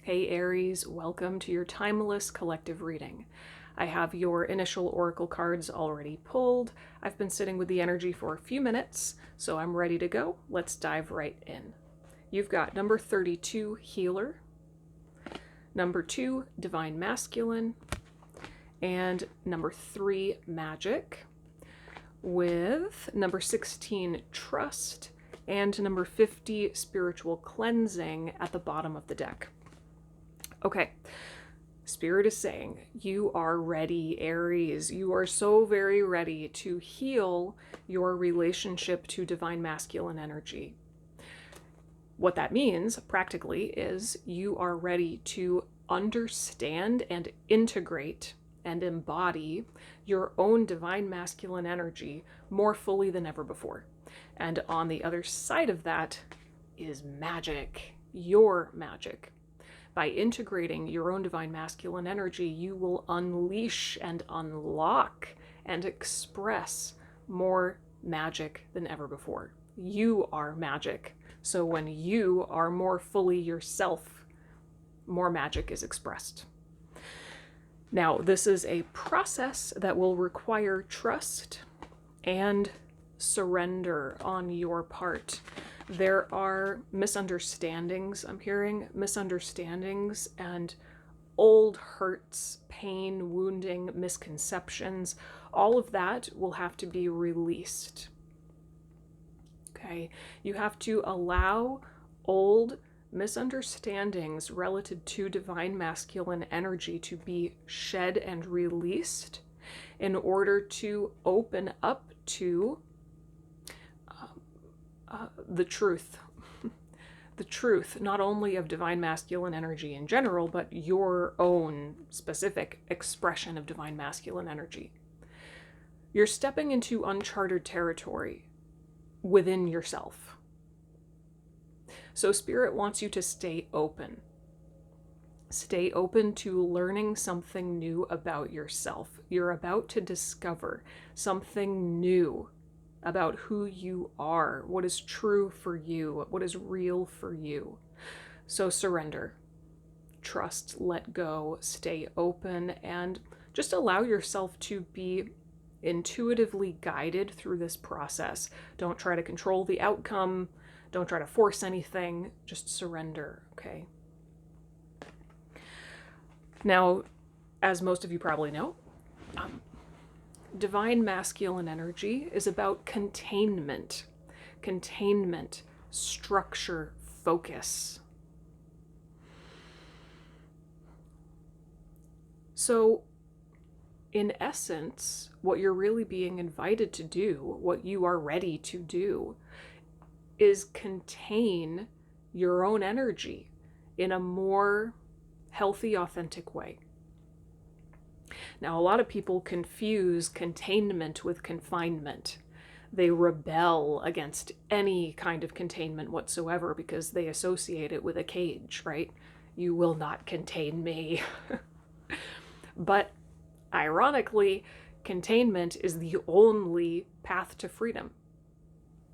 Hey Aries, welcome to your timeless collective reading. I have your initial oracle cards already pulled. I've been sitting with the energy for a few minutes, so I'm ready to go. Let's dive right in. You've got number 32, Healer, number 2, Divine Masculine, and number 3, Magic, with number 16, Trust, and number 50, Spiritual Cleansing at the bottom of the deck. Okay, Spirit is saying, you are ready, Aries. You are so very ready to heal your relationship to divine masculine energy. What that means, practically, is you are ready to understand and integrate and embody your own divine masculine energy more fully than ever before. And on the other side of that is magic, your magic. By integrating your own divine masculine energy, you will unleash and unlock and express more magic than ever before. You are magic. So when you are more fully yourself, more magic is expressed. Now, this is a process that will require trust and surrender on your part. There are misunderstandings, I'm hearing misunderstandings and old hurts, pain, wounding, misconceptions. All of that will have to be released. Okay, you have to allow old misunderstandings relative to divine masculine energy to be shed and released in order to open up to the truth. The truth, not only of divine masculine energy in general, but your own specific expression of divine masculine energy. You're stepping into uncharted territory within yourself. So Spirit wants you to stay open. Stay open to learning something new about yourself. You're about to discover something new about who you are, what is true for you, what is real for you. So surrender, trust, let go, stay open, and just allow yourself to be intuitively guided through this process. Don't try to control the outcome. Don't try to force anything. Just surrender, okay? Now, as most of you probably know, divine masculine energy is about containment, structure, focus. So, in essence, what you're really being invited to do, what you are ready to do, is contain your own energy in a more healthy, authentic way. Now, a lot of people confuse containment with confinement. They rebel against any kind of containment whatsoever because they associate it with a cage, right? You will not contain me. But ironically, containment is the only path to freedom.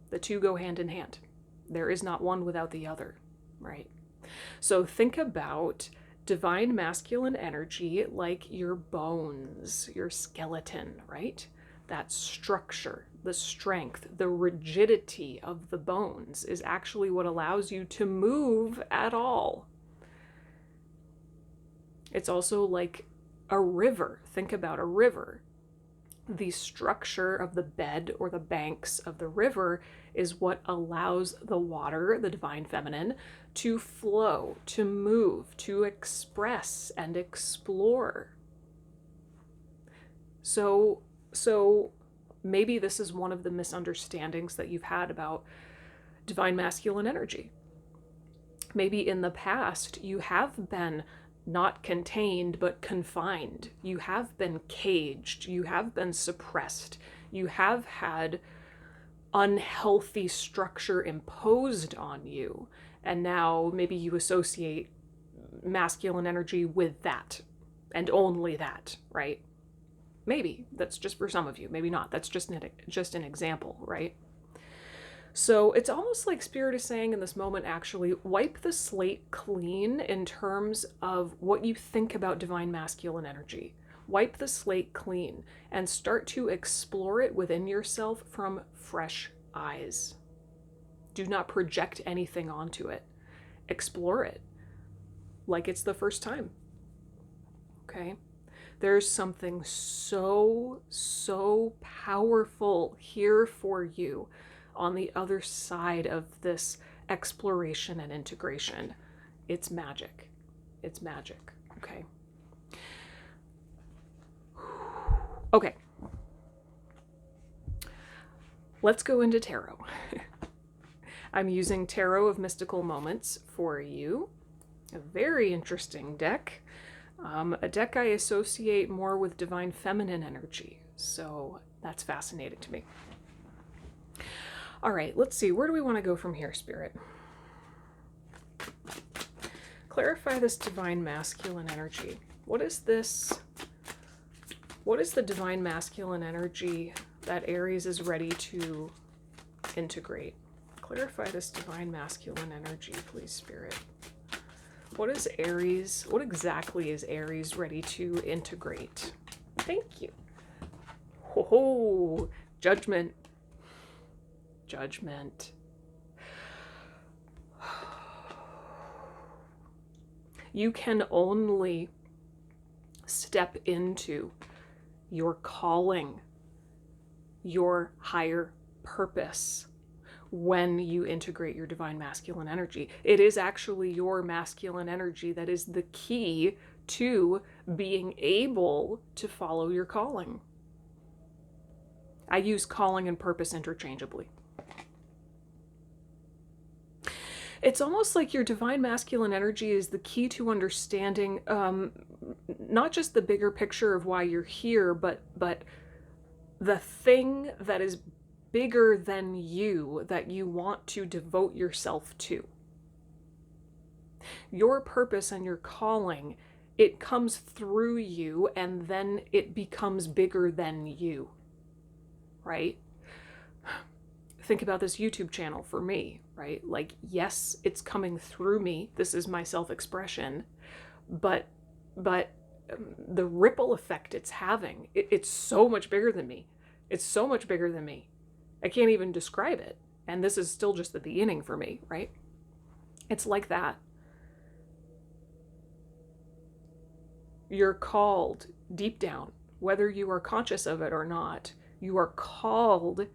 The two go hand in hand. There is not one without the other, right? So think about divine masculine energy like your bones, your skeleton, right? That structure, the strength, the rigidity of the bones is actually what allows you to move at all. It's also like a river. Think about a river. The structure of the bed or the banks of the river is what allows the water, the divine feminine, to flow, to move, to express and explore. So maybe this is one of the misunderstandings that you've had about divine masculine energy. Maybe in the past you have been not contained, but confined. You have been caged. You have been suppressed. You have had unhealthy structure imposed on you. And now maybe you associate masculine energy with that and only that, right? Maybe that's just for some of you. Maybe not. That's just an example, right? So it's almost like Spirit is saying in this moment, actually, wipe the slate clean in terms of what you think about divine masculine energy. Wipe the slate clean and start to explore it within yourself from fresh eyes. Do not project anything onto it. Explore it like it's the first time. Okay? There's something so, so powerful here for you on the other side of this exploration and integration. It's magic. It's magic. Okay. Okay. Let's go into tarot. I'm using Tarot of Mystical Moments for you. A very interesting deck. A deck I associate more with divine feminine energy, so that's fascinating to me. All right, let's see. Where do we want to go from here, Spirit? Clarify this divine masculine energy. What is this? What is the divine masculine energy that Aries is ready to integrate? Clarify this divine masculine energy, please, Spirit. What is Aries? What exactly is Aries ready to integrate? Thank you. Ho ho! Judgment. Judgment. You can only step into your calling, your higher purpose, when you integrate your divine masculine energy. It is actually your masculine energy that is the key to being able to follow your calling. I use calling and purpose interchangeably. It's almost like your divine masculine energy is the key to understanding not just the bigger picture of why you're here, but the thing that is bigger than you that you want to devote yourself to. Your purpose and your calling, it comes through you and then it becomes bigger than you, right? Think about this YouTube channel for me, right? Like, yes, it's coming through me. This is my self-expression, but the ripple effect it's having, it's so much bigger than me. It's so much bigger than me. I can't even describe it. And this is still just the beginning for me, right? It's like that. You're called deep down, whether you are conscious of it or not, you are called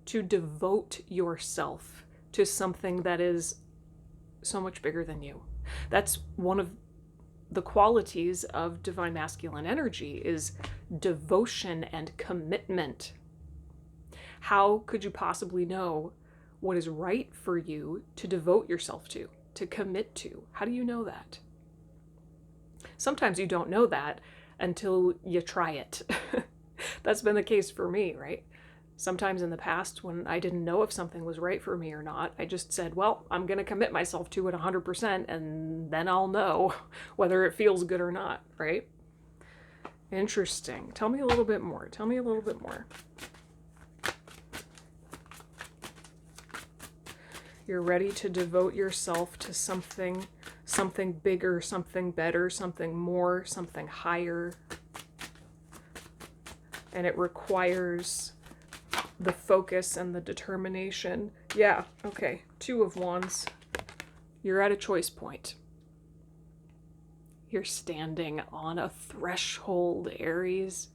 to devote yourself to something that is so much bigger than you. That's one of the qualities of divine masculine energy, is devotion and commitment. How could you possibly know what is right for you to devote yourself to commit to? How do you know that? Sometimes you don't know that until you try it. That's been the case for me, right? Sometimes in the past, when I didn't know if something was right for me or not, I just said, well, I'm going to commit myself to it 100%, and then I'll know whether it feels good or not, right? Interesting. Tell me a little bit more. Tell me a little bit more. You're ready to devote yourself to something bigger, something better, something more, something higher. And it requires the focus and the determination. Yeah, okay. 2 of Wands. You're at a choice point. You're standing on a threshold, Aries.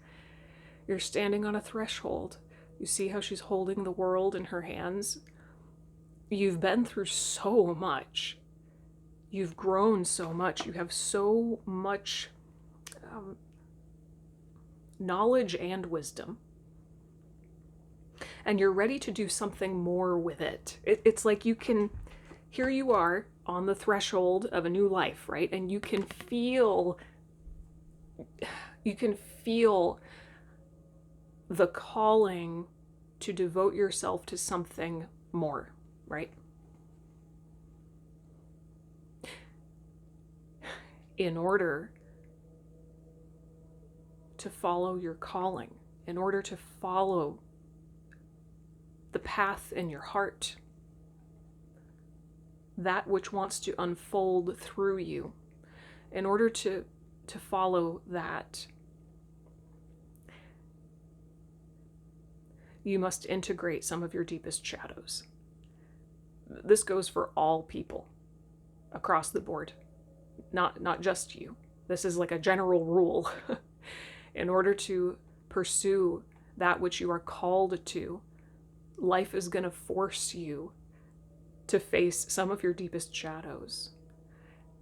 You're standing on a threshold. You see how she's holding the world in her hands? You've been through so much. You've grown so much. You have so much knowledge and wisdom. And you're ready to do something more with it. It's like here you are on the threshold of a new life, right? And you can feel the calling to devote yourself to something more, right? In order to follow your calling, in order to follow the path in your heart, that which wants to unfold through you. In order to follow that, you must integrate some of your deepest shadows. This goes for all people across the board, not just you. This is like a general rule. In order to pursue that which you are called to, life is going to force you to face some of your deepest shadows.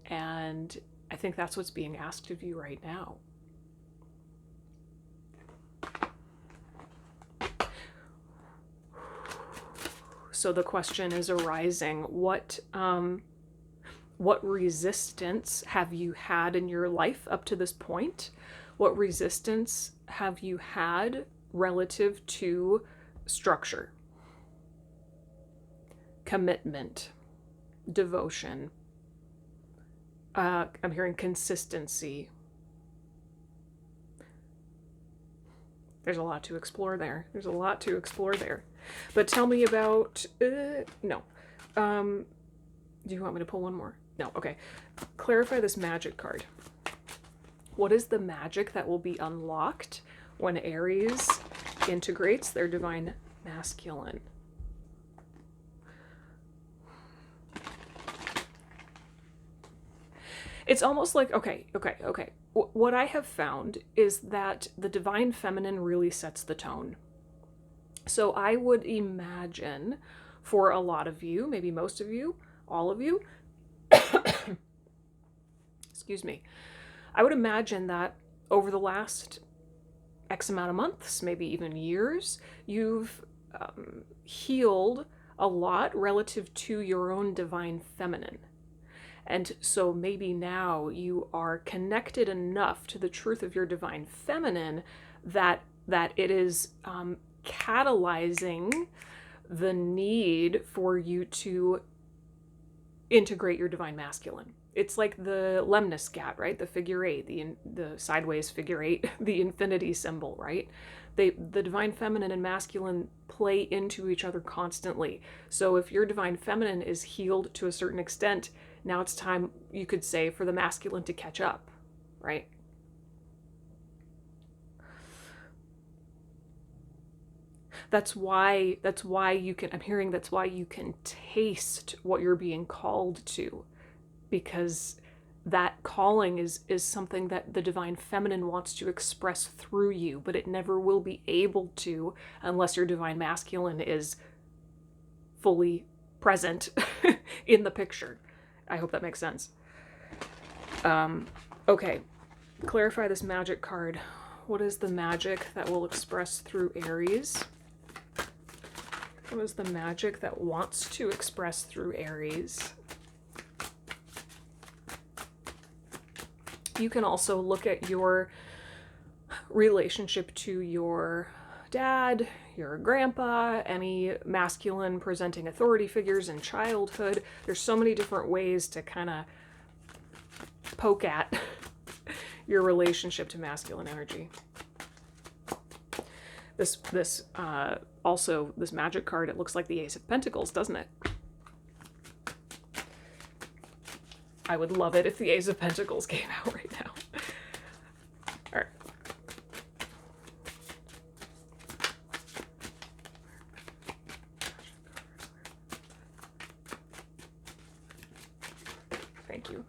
And I think that's what's being asked of you right now. So the question is arising, what resistance have you had in your life up to this point? What resistance have you had relative to structure, commitment, devotion? I'm hearing consistency. There's a lot to explore there. But tell me about, no. Do you want me to pull one more? No, okay. Clarify this magic card. What is the magic that will be unlocked when Aries integrates their divine masculine? It's almost like, okay. What I have found is that the divine feminine really sets the tone. So I would imagine for a lot of you, maybe most of you, all of you, excuse me, I would imagine that over the last X amount of months, maybe even years, you've healed a lot relative to your own divine feminine. And so maybe now you are connected enough to the truth of your divine feminine that it is catalyzing the need for you to integrate your divine masculine. It's like the lemniscat, right? The figure eight, the sideways figure eight, the infinity symbol, right? The divine feminine and masculine play into each other constantly. So if your divine feminine is healed to a certain extent, now it's time, you could say, for the masculine to catch up, right? That's why you can, I'm hearing that's why you can taste what you're being called to, because that calling is something that the divine feminine wants to express through you, but it never will be able to unless your divine masculine is fully present in the picture. I hope that makes sense. Okay, clarify this magic card. What is the magic that will express through Aries? What is the magic that wants to express through Aries? You can also look at your relationship to your dad, your grandpa, any masculine presenting authority figures in childhood. There's so many different ways to kind of poke at your relationship to masculine energy. This magic card, it looks like the Ace of Pentacles, doesn't it? I would love it if the Ace of Pentacles came out right now. All right. Thank you.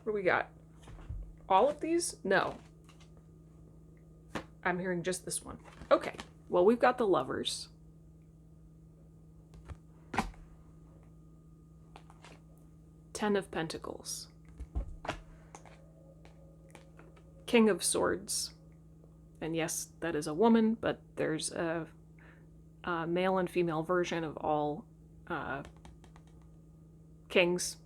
What do we got? All of these? No. I'm hearing just this one. Okay. Well, we've got the Lovers. Ten of Pentacles. King of Swords. And yes, that is a woman, but there's a male and female version of all kings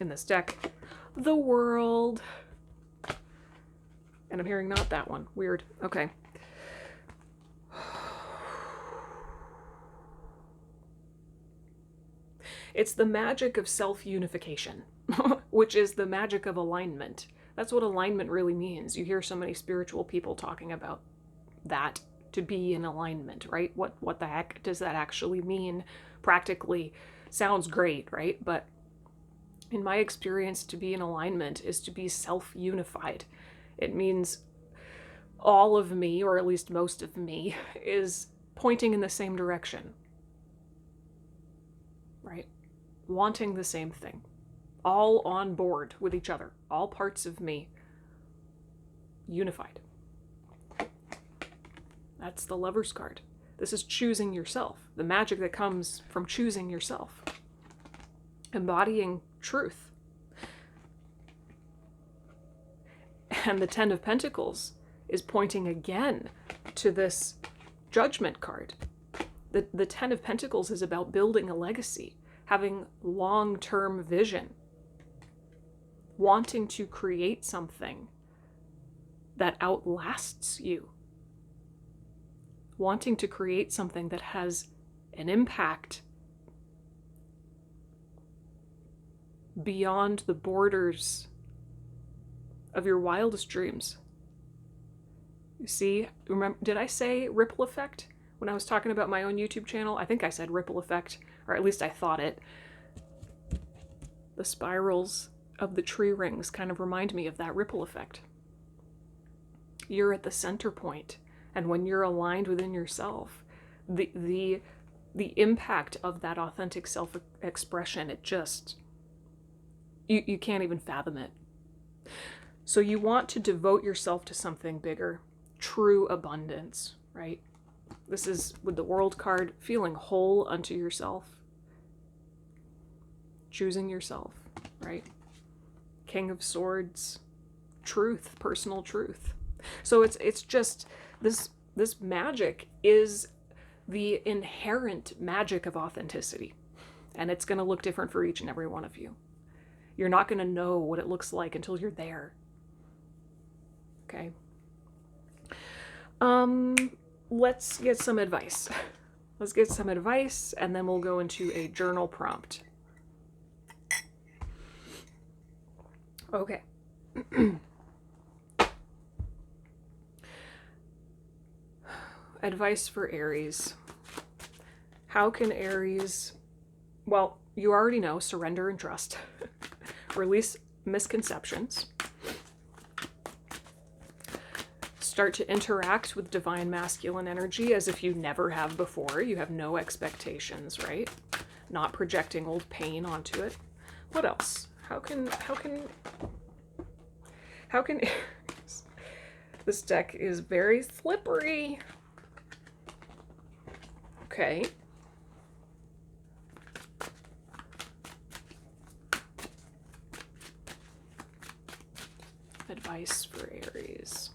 in this deck. The World. And I'm hearing not that one. Weird. Okay. It's the magic of self-unification, which is the magic of alignment. That's what alignment really means. You hear so many spiritual people talking about that, to be in alignment, right? What the heck does that actually mean practically? sounds great, right? But in my experience, to be in alignment is to be self-unified. It means all of me, or at least most of me, is pointing in the same direction, right? Wanting the same thing. All on board with each other. All parts of me unified. That's the Lover's card. This is choosing yourself. The magic that comes from choosing yourself. Embodying truth. And the Ten of Pentacles is pointing again to this Judgment card. The Ten of Pentacles is about building a legacy, having long-term vision, wanting to create something that outlasts you, wanting to create something that has an impact beyond the borders of your wildest dreams. You see, remember, did I say ripple effect when I was talking about my own YouTube channel? I think I said ripple effect, or at least I thought it. The spirals of the tree rings kind of remind me of that ripple effect. You're at the center point, and when you're aligned within yourself, the impact of that authentic self-expression, it just, you can't even fathom it. So you want to devote yourself to something bigger, true abundance, right? This is, with the World card, feeling whole unto yourself, choosing yourself, right? King of Swords, truth, personal truth. So it's just, this magic is the inherent magic of authenticity. And it's going to look different for each and every one of you. You're not going to know what it looks like until you're there. Okay. Let's get some advice. Let's get some advice, and then we'll go into a journal prompt. Okay. Advice for Aries. How can Aries, well, you already know, surrender and trust. Release misconceptions. Start to interact with divine masculine energy as if you never have before. You have no expectations, right? Not projecting old pain onto it. What else? How can this deck is very slippery. Okay. Advice for Aries.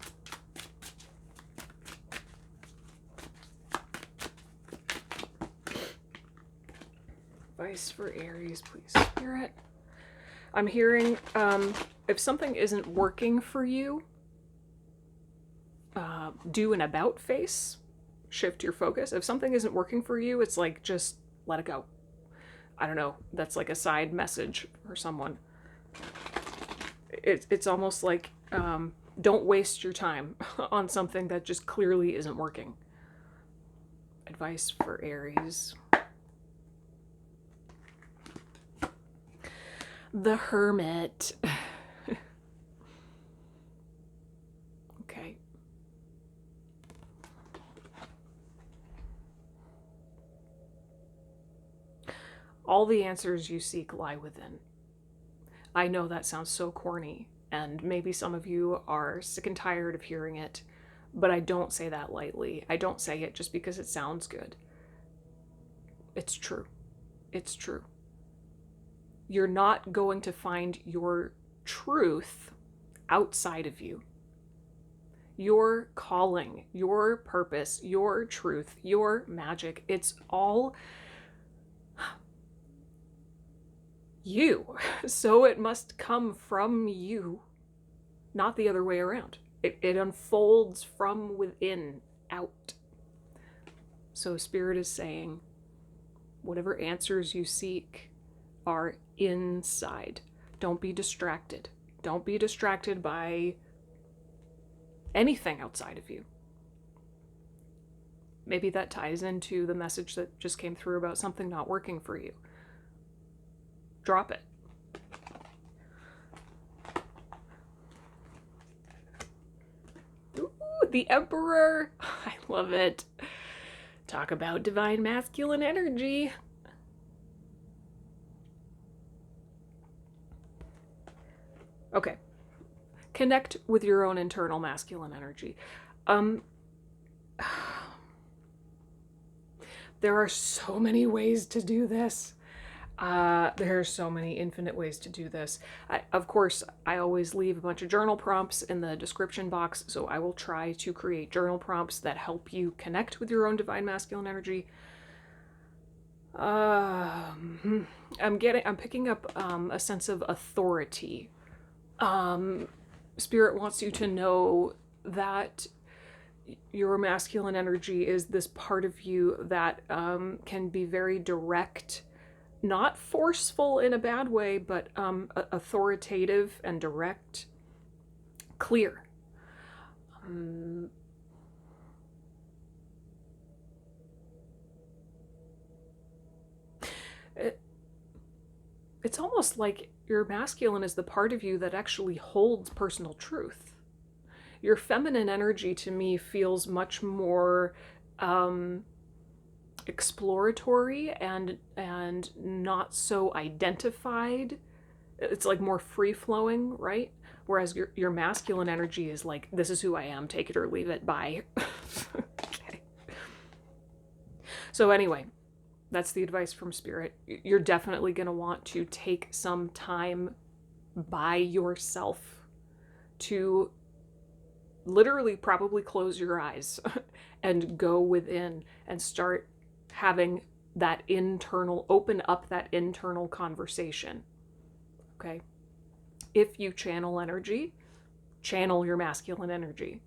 Advice for Aries, please, Spirit. I'm hearing, if something isn't working for you, do an about face. Shift your focus. If something isn't working for you, it's like, just let it go. I don't know. That's like a side message for someone. It's almost like, don't waste your time on something that just clearly isn't working. Advice for Aries. The Hermit. Okay. All the answers you seek lie within. I know that sounds so corny, and maybe some of you are sick and tired of hearing it, but I don't say that lightly. I don't say it just because it sounds good. It's true. It's true. You're not going to find your truth outside of you. Your calling, your purpose, your truth, your magic, it's all you. So it must come from you, not the other way around. It unfolds from within out. So Spirit is saying, whatever answers you seek are inside. Don't be distracted. Don't be distracted by anything outside of you. Maybe that ties into the message that just came through about something not working for you. Drop it. Ooh, the Emperor. I love it. Talk about divine masculine energy. Okay. Connect with your own internal masculine energy. There are so many ways to do this. There are so many infinite ways to do this. Of course, I always leave a bunch of journal prompts in the description box, so I will try to create journal prompts that help you connect with your own divine masculine energy. I'm picking up a sense of authority. Spirit wants you to know that your masculine energy is this part of you that can be very direct, not forceful in a bad way, but authoritative and direct, clear. It's almost like your masculine is the part of you that actually holds personal truth. Your feminine energy to me feels much more exploratory and not so identified. It's like more free-flowing, right? Whereas your masculine energy is like, this is who I am, take it or leave it, bye. Okay. So anyway, that's the advice from Spirit. You're definitely going to want to take some time by yourself to literally probably close your eyes and go within and start having that internal, open up that internal conversation. Okay? If you channel energy, channel your masculine energy.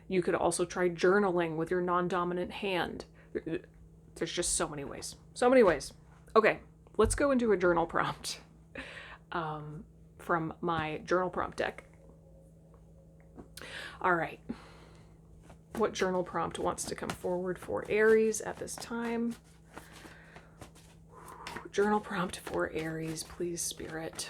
You could also try journaling with your non-dominant hand. There's just so many ways. So many ways. Okay, let's go into a journal prompt from my journal prompt deck. All right. What journal prompt wants to come forward for Aries at this time? Journal prompt for Aries, please, Spirit.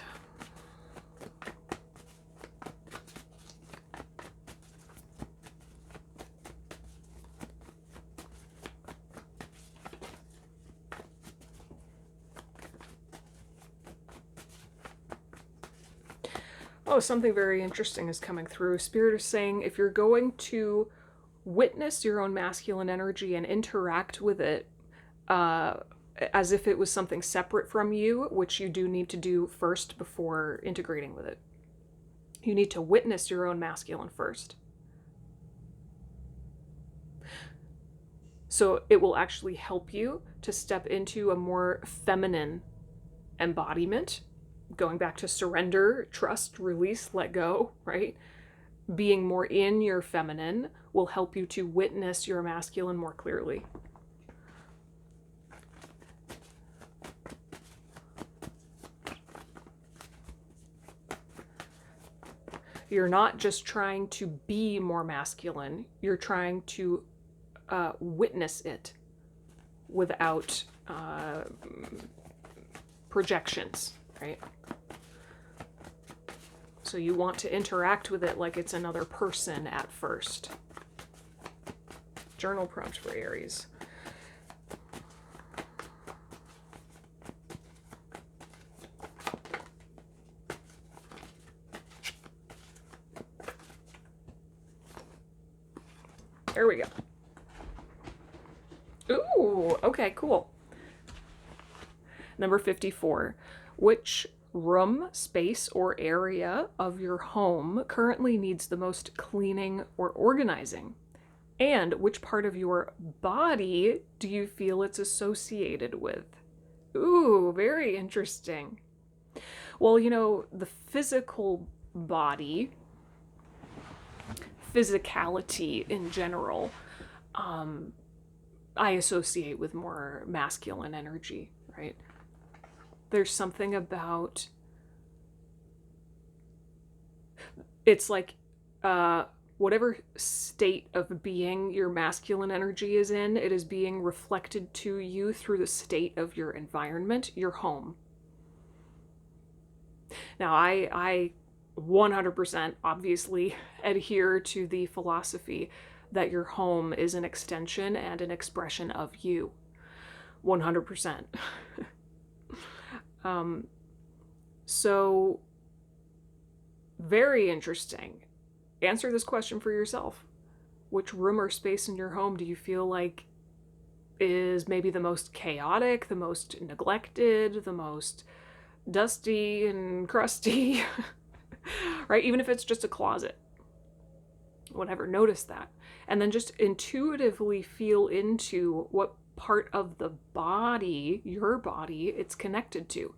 Oh, something very interesting is coming through. Spirit is saying if you're going to witness your own masculine energy and interact with it as if it was something separate from you, which you do need to do first before integrating with it. You need to witness your own masculine first. So it will actually help you to step into a more feminine embodiment, going back to surrender, trust, release, let go, right? Being more in your feminine will help you to witness your masculine more clearly. You're not just trying to be more masculine, you're trying to witness it without projections, right? So you want to interact with it like it's another person at first. Journal prompt for Aries. There we go. Ooh, okay, cool. Number 54. Which room, space, or area of your home currently needs the most cleaning or organizing? And which part of your body do you feel it's associated with? Ooh, very interesting. Well, you know, the physical body, physicality in general, I associate with more masculine energy, right? There's something about, it's like whatever state of being your masculine energy is in, it is being reflected to you through the state of your environment, your home. Now, I 100% obviously adhere to the philosophy that your home is an extension and an expression of you. 100%. So, very interesting. Answer this question for yourself. Which room or space in your home do you feel like is maybe the most chaotic, the most neglected, the most dusty and crusty? Right? Even if it's just a closet. Whatever, notice that. And then just intuitively feel into what part of the body, your body, it's connected to.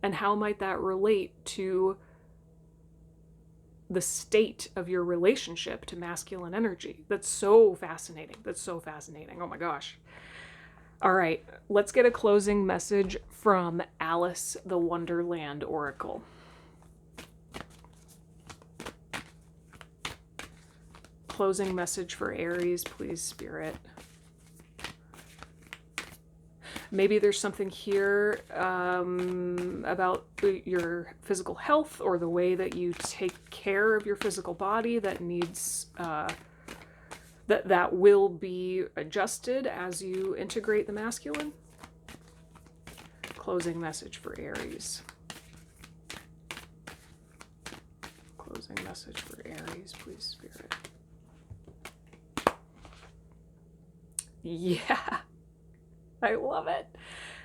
And how might that relate to the state of your relationship to masculine energy? That's so fascinating. That's so fascinating. Oh my gosh. All right, let's get a closing message from Alice, the Wonderland Oracle. Closing message for Aries, please, Spirit. Maybe there's something here about your physical health or the way that you take care of your physical body that needs, that will be adjusted as you integrate the masculine. Closing message for Aries. Closing message for Aries, please, Spirit. Yeah. I love it.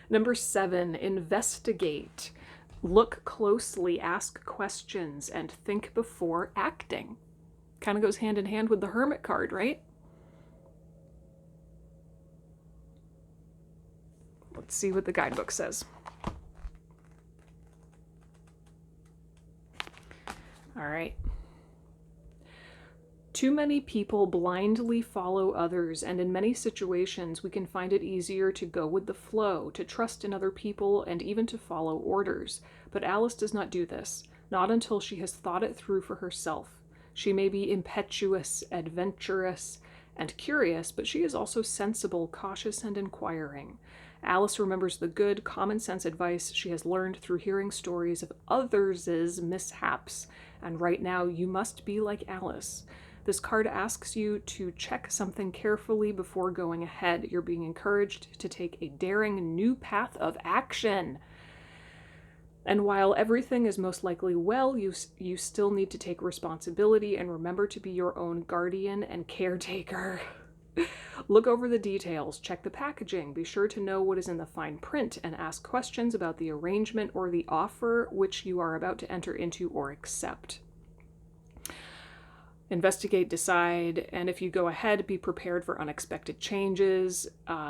Number 7, investigate. Look closely, ask questions, and think before acting. Kind of goes hand in hand with the Hermit card, right? Let's see what the guidebook says. All right. Too many people blindly follow others, and in many situations we can find it easier to go with the flow, to trust in other people, and even to follow orders. But Alice does not do this, not until she has thought it through for herself. She may be impetuous, adventurous, and curious, but she is also sensible, cautious, and inquiring. Alice remembers the good, common-sense advice she has learned through hearing stories of others' mishaps, and right now you must be like Alice. This card asks you to check something carefully before going ahead. You're being encouraged to take a daring new path of action. And while everything is most likely well, you still need to take responsibility and remember to be your own guardian and caretaker. Look over the details, check the packaging, be sure to know what is in the fine print, and ask questions about the arrangement or the offer which you are about to enter into or accept. Investigate, decide, and if you go ahead, be prepared for unexpected changes.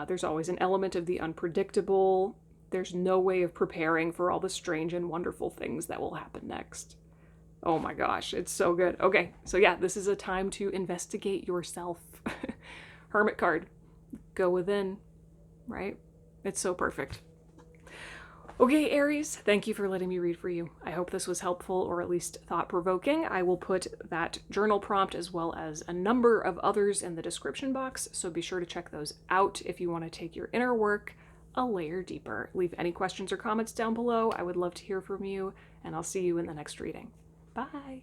There's always an element of the unpredictable. There's no way of preparing for all the strange and wonderful things that will happen next. Oh my gosh, it's so good. Okay, so yeah, this is a time to investigate yourself. Hermit card. Go within, right? It's so perfect. Okay, Aries, thank you for letting me read for you. I hope this was helpful or at least thought-provoking. I will put that journal prompt as well as a number of others in the description box, so be sure to check those out if you want to take your inner work a layer deeper. Leave any questions or comments down below. I would love to hear from you, and I'll see you in the next reading. Bye!